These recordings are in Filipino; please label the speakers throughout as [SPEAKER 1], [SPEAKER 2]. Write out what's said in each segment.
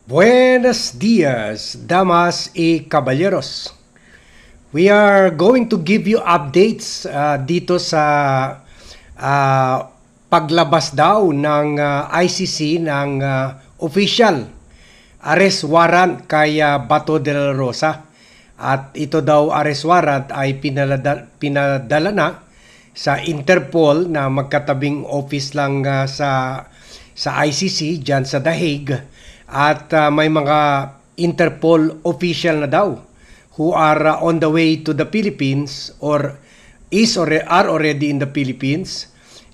[SPEAKER 1] Buenos dias, damas y caballeros. We are going to give you updates dito sa paglabas daw ng ICC ng official arrest warrant kay Bato de la Rosa. At ito daw arrest warrant ay pinadala na sa Interpol na magkatabing office lang sa ICC dyan sa The Hague. At may mga Interpol official na daw who are on the way to the Philippines or are already in the Philippines,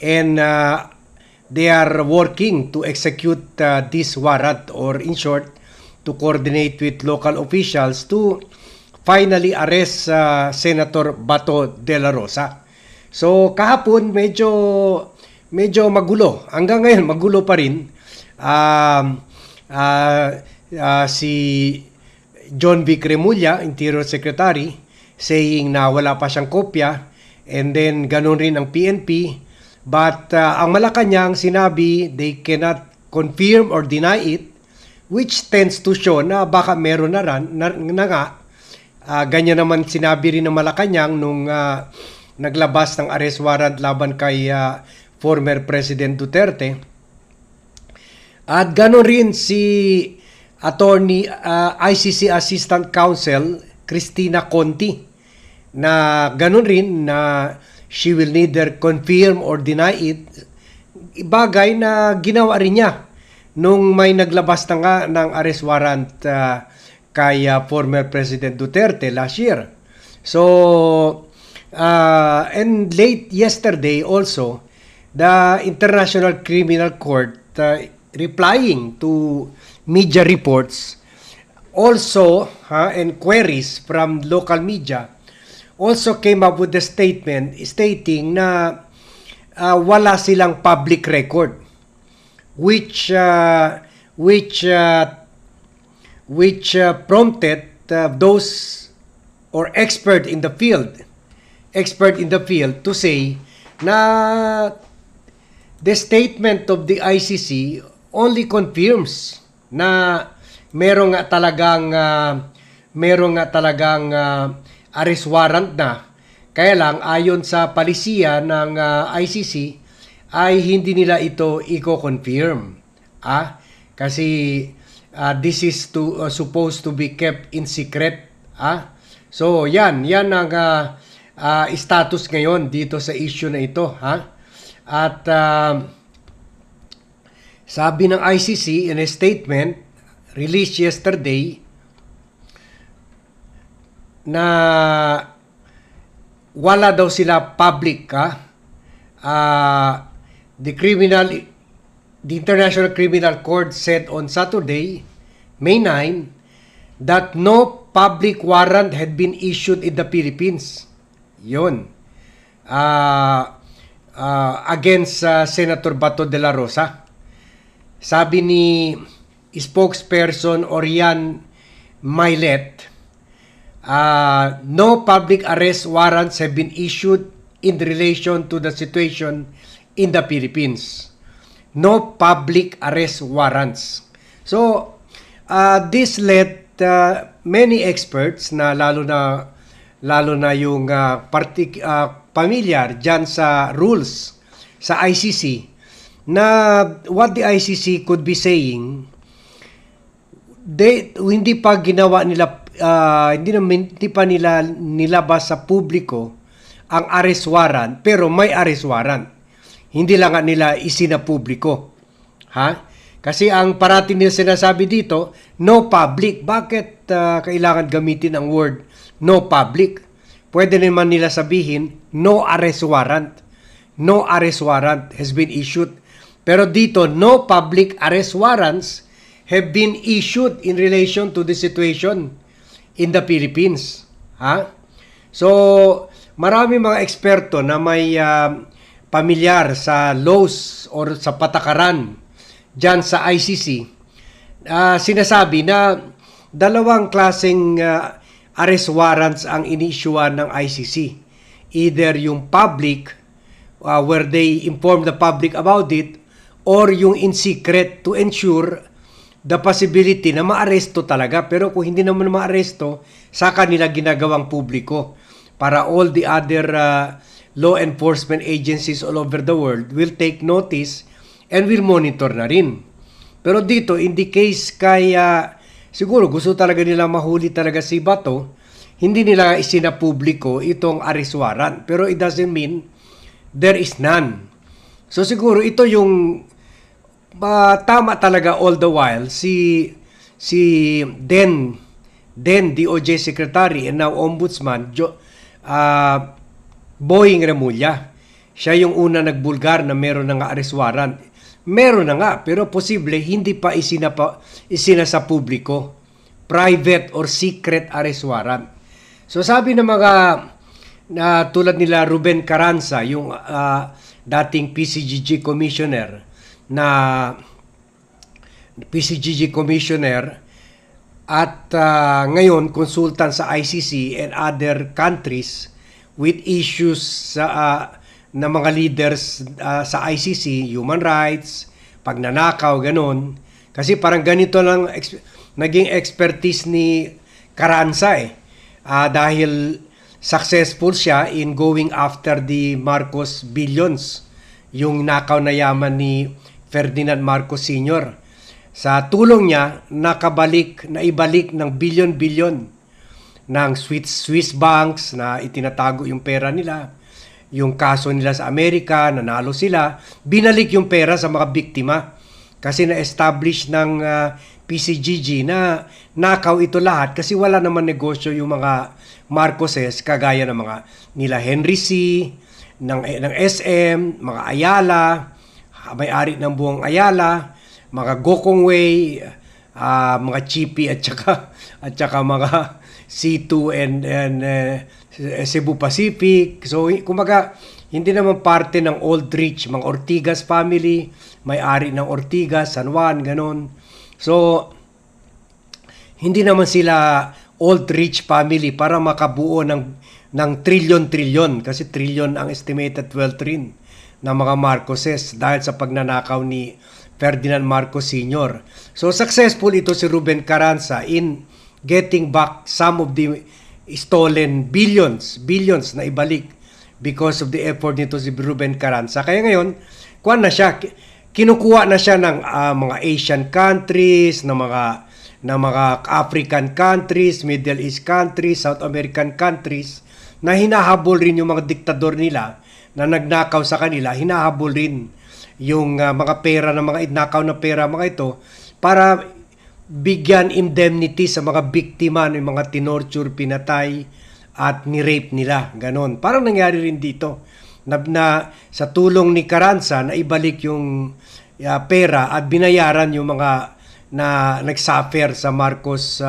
[SPEAKER 1] and they are working to execute this warrant, or in short, to coordinate with local officials to finally arrest Senator Bato de la Rosa. So kahapon medyo magulo. Hanggang ngayon magulo pa rin. Si John V. Cremulya, Interior Secretary, saying na wala pa siyang kopya, and then ganun rin ang PNP. But ang Malacanang sinabi they cannot confirm or deny it, which tends to show na baka meron na nga. Ganyan naman sinabi rin ng Malacanang nung naglabas ng arrest warrant laban kay former President Duterte. At gano'n rin si ICC Assistant Counsel Cristina Conti, na gano'n rin na she will neither confirm or deny it, bagay na ginawa rin niya nung may naglabas na nga ng arrest warrant kay former President Duterte last year. So, and late yesterday also, the International Criminal Court, replying to media reports, also and queries from local media, also came up with a statement stating na wala silang public record, which prompted those or expert in the field to say na the statement of the ICC only confirms na meron nga talagang arrest warrant na. Kaya lang ayon sa palisiya ng ICC ay hindi nila ito i-confirm. Kasi this is supposed to be kept in secret. So yan ang status ngayon dito sa issue na ito. At sabi ng ICC in a statement released yesterday na wala daw sila public. The International Criminal Court said on Saturday, May 9, that no public warrant had been issued in the Philippines. Yun. Against Senator Bato de la Rosa. Sabi ni spokesperson Orian Mailet, no public arrest warrants have been issued in relation to the situation in the Philippines. No public arrest warrants. So, this led many experts na lalo na yung familiar dyan sa rules sa ICC, na what the ICC could be saying, hindi pa nila nilabas sa publiko ang arrest warrant, pero may arrest warrant. Hindi lang nila isinapubliko. Kasi ang parating nila sinasabi dito, no public. Bakit kailangan gamitin ang word no public? Pwede naman nila sabihin, no arrest warrant. No arrest warrant has been issued. Pero dito, no public arrest warrants have been issued in relation to the situation in the Philippines. So, marami mga eksperto na may pamilyar sa laws or sa patakaran dyan sa ICC, sinasabi na dalawang klaseng arrest warrants ang inisyuan ng ICC. Either yung public, where they inform the public about it, or yung in secret to ensure the possibility na maaresto talaga. Pero kung hindi naman maaresto, saka nila ginagawang publiko para all the other law enforcement agencies all over the world will take notice and will monitor na rin. Pero dito, in the case kaya siguro gusto talaga nila mahuli talaga si Bato, hindi nila isinapubliko itong arrest warrant. Pero it doesn't mean there is none. So siguro ito yung tama talaga all the while si then DOJ Secretary and now Ombudsman Boying Remulla. Siya yung una nagbulgar na meron na nga arrest warrant. Meron na nga, pero posible hindi pa isina sa publiko. Private or secret arrest warrant. So sabi ng mga tulad nila Ruben Carranza, yung dating PCGG Commissioner at ngayon consultant sa ICC and other countries with issues na mga leaders sa ICC, human rights, pagnanakaw, ganon. Kasi parang ganito lang naging expertise ni Carranza dahil successful siya in going after the Marcos billions, yung nakaw na yaman ni Ferdinand Marcos Sr. Sa tulong niya, naibalik ng billion-billion ng Swiss banks na itinatago yung pera nila, yung kaso nila sa Amerika, nanalo sila, binalik yung pera sa mga biktima kasi na-establish ng PCGG na nakaw ito lahat kasi wala naman negosyo yung mga Marcoses kagaya ng mga nila Henry C, ng SM, mga Ayala, may-ari ng buong Ayala, mga Gokong Wei, mga Chippy at saka mga C2 and Cebu Pacific. So kumaga hindi naman parte ng Old Rich, mga Ortigas family, may-ari ng Ortigas, San Juan, ganon. So hindi naman sila Old Rich family para makabuo ng trilyon kasi trilyon ang estimated wealth rin ng mga Marcoses dahil sa pagnanakaw ni Ferdinand Marcos Sr. So successful ito si Ruben Carranza in getting back some of the stolen billions na ibalik because of the effort nito si Ruben Carranza. Kaya ngayon, kinukuha na siya ng mga Asian countries, ng mga African countries, Middle East countries, South American countries, na hinahabol rin yung mga diktador nila na nagnakaw sa kanila, hinahabol rin yung mga pera ng mga nakaw na pera mga ito para bigyan indemnity sa mga biktima ng mga tinorture, pinatay at ni-rape nila. Ganon. Parang nangyari rin dito na sa tulong ni Carranza na ibalik yung pera at binayaran yung mga na nagsuffer sa Marcos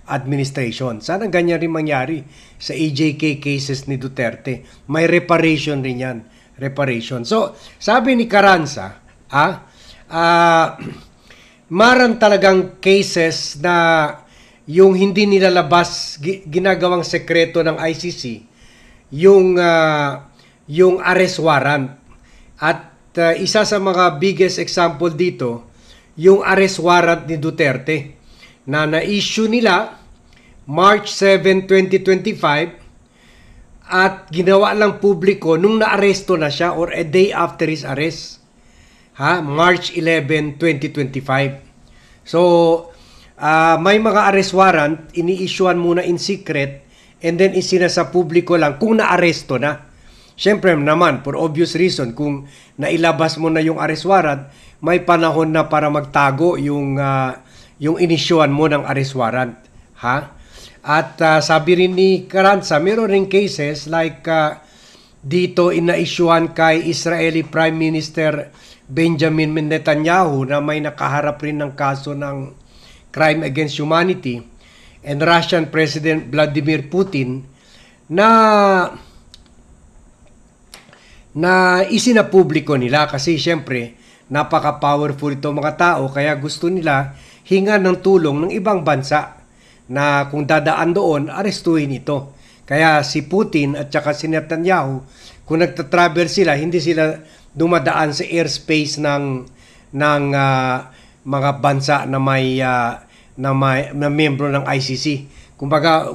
[SPEAKER 1] administration. Sana ganyan rin mangyari sa AJK cases ni Duterte. May reparation rin yan. Reparation. So, sabi ni Carranza, maran talagang cases na yung hindi nilalabas, ginagawang sekreto ng ICC, yung arrest warrant. At isa sa mga biggest example dito, yung arrest warrant ni Duterte na na-issue nila March 7, 2025 at ginawa lang publiko nung na-aresto na siya or a day after his arrest. March 11, 2025. So, may mga arrest warrant, ini-issuean muna in secret and then isinasa publiko lang kung na-aresto na. Siyempre naman, for obvious reason, kung nailabas mo na yung arrest warrant, may panahon na para magtago yung inisyuan mo ng arrest warrant. At sabi rin ni Carranza, meron rin cases like dito ina-issuean kay Israeli Prime Minister Benjamin Netanyahu na may nakaharap rin ng kaso ng crime against humanity and Russian President Vladimir Putin na isinapubliko nila kasi siyempre napaka-powerful ito mga tao kaya gusto nila hingan ng tulong ng ibang bansa na kung dadaan doon, arestuhin ito. Kaya si Putin at saka si Netanyahu, kung nagta-travel sila, hindi sila dumadaan sa airspace ng mga bansa na miyembro ng ICC. Kumbaga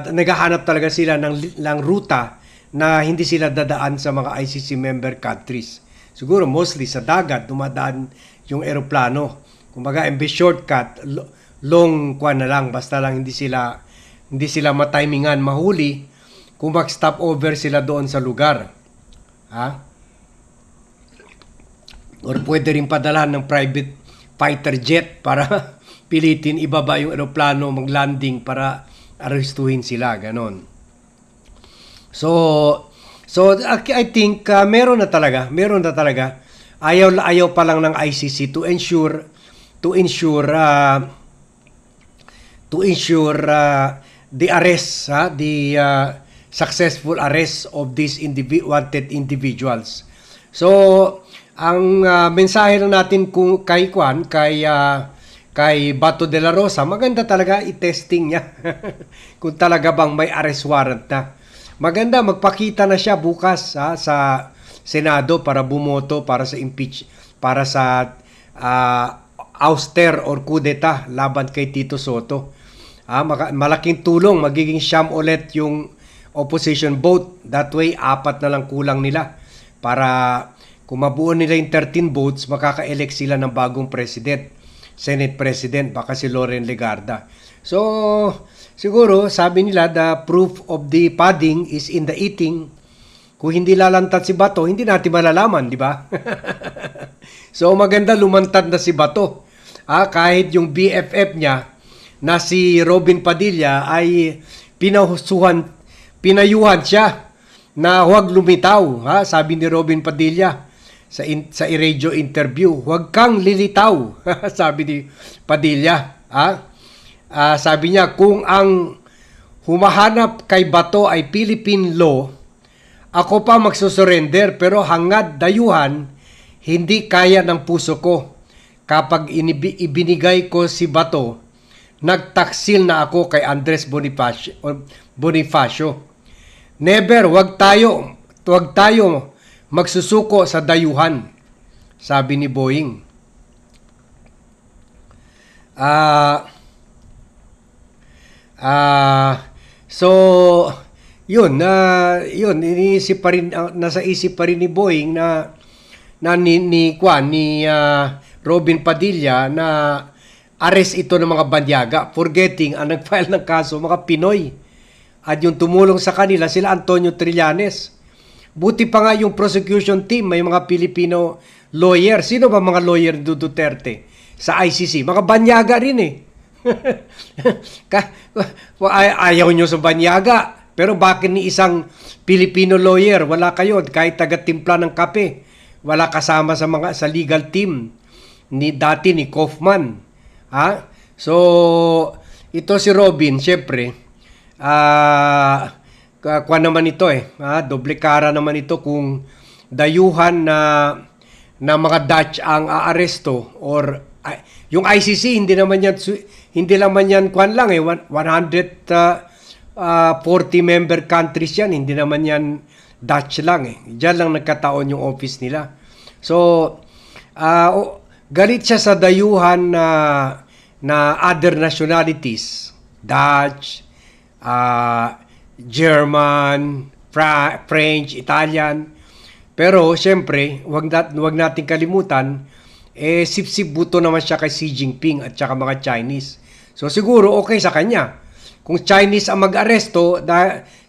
[SPEAKER 1] naghahanap talaga sila ng ruta na hindi sila dadaan sa mga ICC member countries. Siguro mostly sa dagat dumadaan yung eroplano. Kumbaga imbes shortcut, long na lang, basta lang hindi sila matimingan mahuli kung mag-stop over sila doon sa lugar. Ha? Or pwede rin padalahan ng private fighter jet para pilitin ibaba yung eroplano, mag-landing para arestuhin sila, ganon. So I think meron na talaga. Ayaw pa lang ng ICC to ensure the arrest, the successful arrest of these wanted individuals. So ang mensahe lang natin kay Bato de la Rosa, maganda talaga i-testing niya kung talaga bang may arrest warrant na. Maganda magpakita na siya bukas sa Senado para bumoto para sa para sa ouster or kudeta laban kay Tito Soto. Malaking tulong, magiging siyam ulit yung opposition vote. That way, 4 na lang kulang nila para kung mabuo nila yung 13 votes, makaka-elect sila ng bagong president, Senate President, baka si Loren Legarda. So, siguro, sabi nila, the proof of the pudding is in the eating. Kung hindi lalantad si Bato, hindi natin malalaman, di ba? So, maganda lumantad na si Bato. Kahit yung BFF niya, na si Robin Padilla, ay pinayuhan siya na huwag lumitaw. Sabi ni Robin Padilla sa i-radio interview, huwag kang lilitaw. Sabi ni Padilla. Sabi niya, kung ang humahanap kay Bato ay Philippine law, ako pa magsusurrender, pero hangad dayuhan, hindi kaya ng puso ko. Kapag ibinigay ko si Bato, nagtaksil na ako kay Andres Bonifacio. Never, wag tayo magsusuko sa dayuhan, sabi ni Boying. So yun iniisip pa rin, nasa isip pa rin ni Boying ni Robin Padilla na arrest ito ng mga banyaga, forgetting ang nag-file ng kaso mga Pinoy. At yung tumulong sa kanila sila Antonio Trillanes. Buti pa nga yung prosecution team, may mga Filipino lawyer. Sino ba mga lawyer ni Duterte sa ICC? Mga banyaga rin eh. Ayaw nyo sa banyaga. Pero bakit ni isang Filipino lawyer wala kayo kahit taga-timpla ng kape? Wala kasama sa legal team ni Kaufman. So ito si Robin, syempre kuha naman ito doble kara naman ito kung dayuhan na mga Dutch ang aaresto or yung ICC hindi naman yan kuan lang 140 member countries yan, hindi naman yan Dutch lang diyan lang nagkataon yung office nila. So galit siya sa dayuhan na other nationalities, Dutch, German, French, Italian. Pero siyempre, wag nating kalimutan, sip-sip buto naman siya kay Xi Jinping at saka mga Chinese. So siguro okay sa kanya. Kung Chinese ang mag-aresto,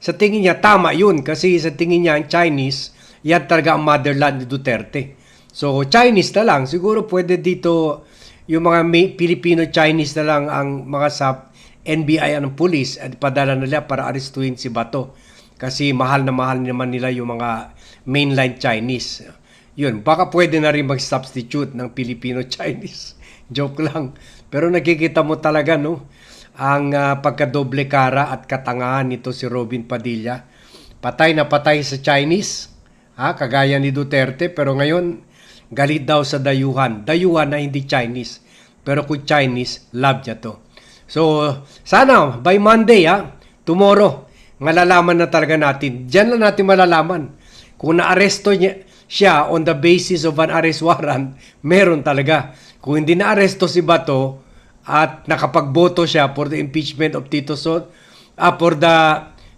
[SPEAKER 1] sa tingin niya tama yun kasi sa tingin niya ang Chinese, yan talaga ang motherland ni Duterte. So Chinese na lang, siguro pwede dito yung mga Filipino-Chinese na lang ang mga sa NBI ang police at padala nila para arestuhin si Bato. Kasi mahal naman nila yung mga mainline Chinese. Yun, baka pwede na rin mag-substitute ng Filipino-Chinese. Joke lang. Pero nakikita mo talaga, no? Ang pagkadoble kara at katangahan nito si Robin Padilla. Patay na patay sa Chinese, kagaya ni Duterte, pero ngayon, galit daw sa dayuhan. Dayuhan na hindi Chinese. Pero kung Chinese, love niya to. So, sana by Monday, tomorrow, malalaman na talaga natin. Diyan lang natin malalaman kung naaresto siya on the basis of an arrest warrant, meron talaga. Kung hindi na-aresto si Bato at nakapagboto siya for the impeachment of Tito Soto,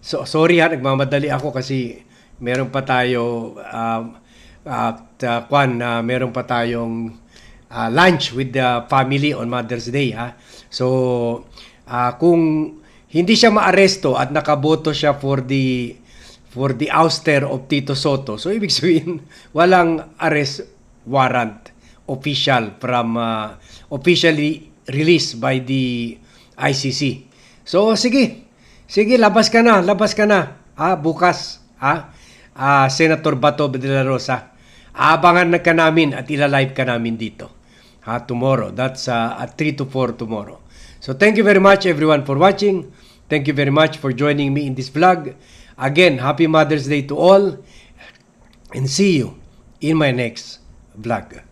[SPEAKER 1] sorry ha, nagmamadali ako kasi meron pa tayo meron pa tayong lunch with the family on Mother's Day ha. So kung hindi siya maaresto at nakaboto siya for the ouster of Tito Soto, so ibig sabihin walang arrest warrant officially released by the ICC. So sige, labas ka na bukas Senator Bato de la Rosa. Abangan na ka namin at ilalive ka namin dito. Tomorrow. That's at 3 to 4 tomorrow. So thank you very much everyone for watching. Thank you very much for joining me in this vlog. Again, happy Mother's Day to all and see you in my next vlog.